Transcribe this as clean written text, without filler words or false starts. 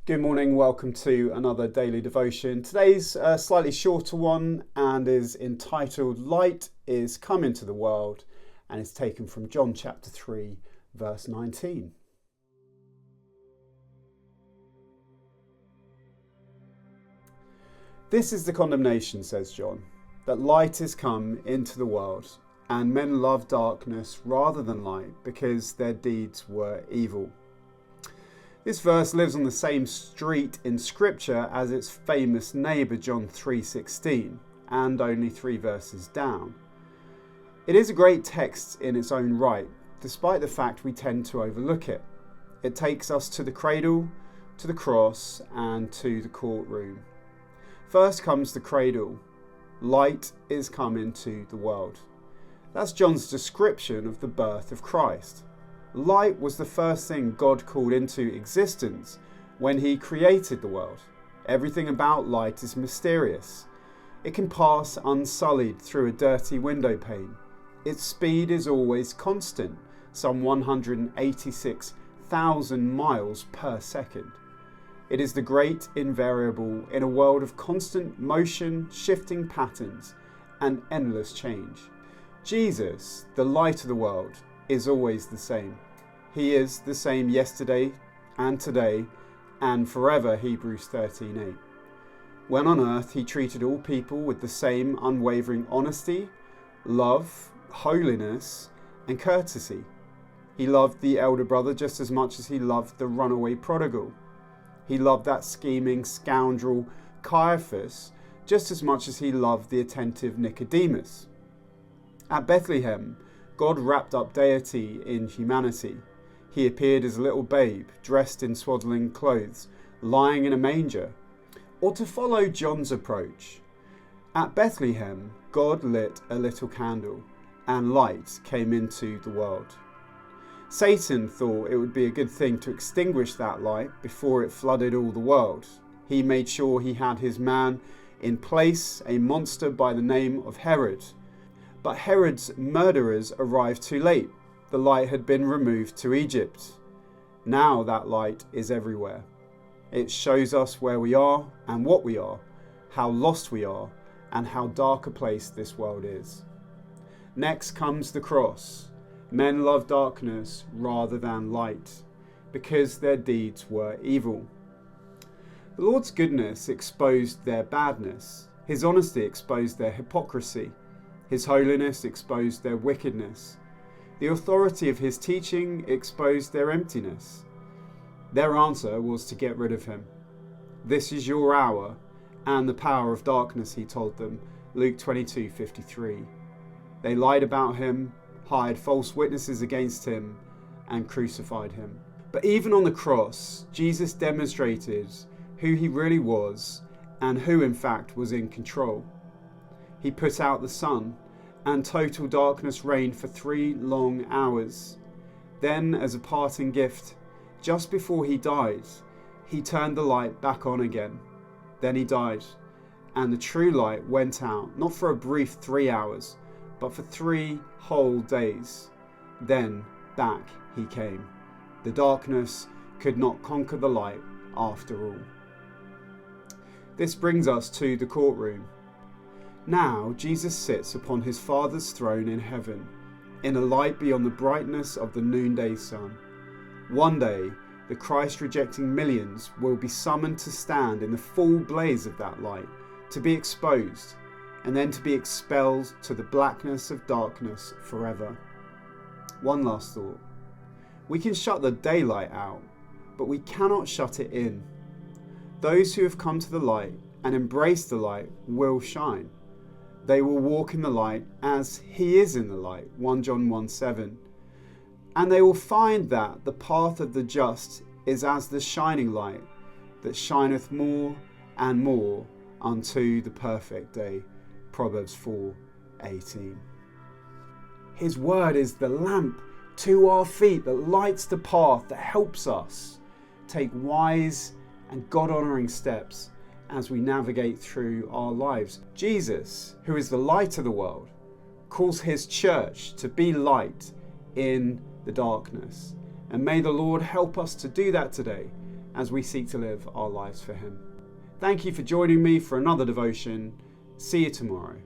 Good morning, welcome to another daily devotion. Today's a slightly shorter one and is entitled Light is Come into the World, and is taken from John chapter 3 verse 19. This is the condemnation, says John, that light is come into the world, and men love darkness rather than light because their deeds were evil. This verse lives on the same street in Scripture as its famous neighbour John 3:16, and only 3 verses down. It is a great text in its own right, despite the fact we tend to overlook it. It takes us to the cradle, to the cross, and to the courtroom. First comes the cradle. Light is come into the world. That's John's description of the birth of Christ. Light was the first thing God called into existence when he created the world. Everything about light is mysterious. It can pass unsullied through a dirty window pane. Its speed is always constant, some 186,000 miles per second. It is the great invariable in a world of constant motion, shifting patterns, and endless change. Jesus, the light of the world, is always the same. He is the same yesterday and today and forever, Hebrews 13:8. When on earth, he treated all people with the same unwavering honesty, love, holiness, and courtesy. He loved the elder brother just as much as he loved the runaway prodigal. He loved that scheming scoundrel Caiaphas just as much as he loved the attentive Nicodemus. At Bethlehem, God wrapped up deity in humanity. He appeared as a little babe, dressed in swaddling clothes, lying in a manger. Or to follow John's approach, at Bethlehem, God lit a little candle, and light came into the world. Satan thought it would be a good thing to extinguish that light before it flooded all the world. He made sure he had his man in place, a monster by the name of Herod. But Herod's murderers arrived too late. The light had been removed to Egypt. Now that light is everywhere. It shows us where we are and what we are, how lost we are, and how dark a place this world is. Next comes the cross. Men love darkness rather than light, because their deeds were evil. The Lord's goodness exposed their badness. His honesty exposed their hypocrisy. His holiness exposed their wickedness. The authority of his teaching exposed their emptiness. Their answer was to get rid of him. This is your hour and the power of darkness, he told them, Luke 22:53. They lied about him, hired false witnesses against him, and crucified him. But even on the cross, Jesus demonstrated who he really was and who in fact was in control. He put out the sun, and total darkness reigned for 3 long hours. Then, as a parting gift, just before he died, he turned the light back on again. Then he died, and the true light went out, not for a brief 3 hours, but for 3 whole days. Then back he came. The darkness could not conquer the light after all. This brings us to the courtroom. Now Jesus sits upon his Father's throne in heaven, in a light beyond the brightness of the noonday sun. One day, the Christ-rejecting millions will be summoned to stand in the full blaze of that light, to be exposed, and then to be expelled to the blackness of darkness forever. One last thought. We can shut the daylight out, but we cannot shut it in. Those who have come to the light and embrace the light will shine. They will walk in the light as he is in the light, 1 John 1:7. And they will find that the path of the just is as the shining light that shineth more and more unto the perfect day, Proverbs 4:18. His word is the lamp to our feet that lights the path, that helps us take wise and God-honouring steps as we navigate through our lives. Jesus, who is the light of the world, calls his church to be light in the darkness. And may the Lord help us to do that today as we seek to live our lives for Him. Thank you for joining me for another devotion. See you tomorrow.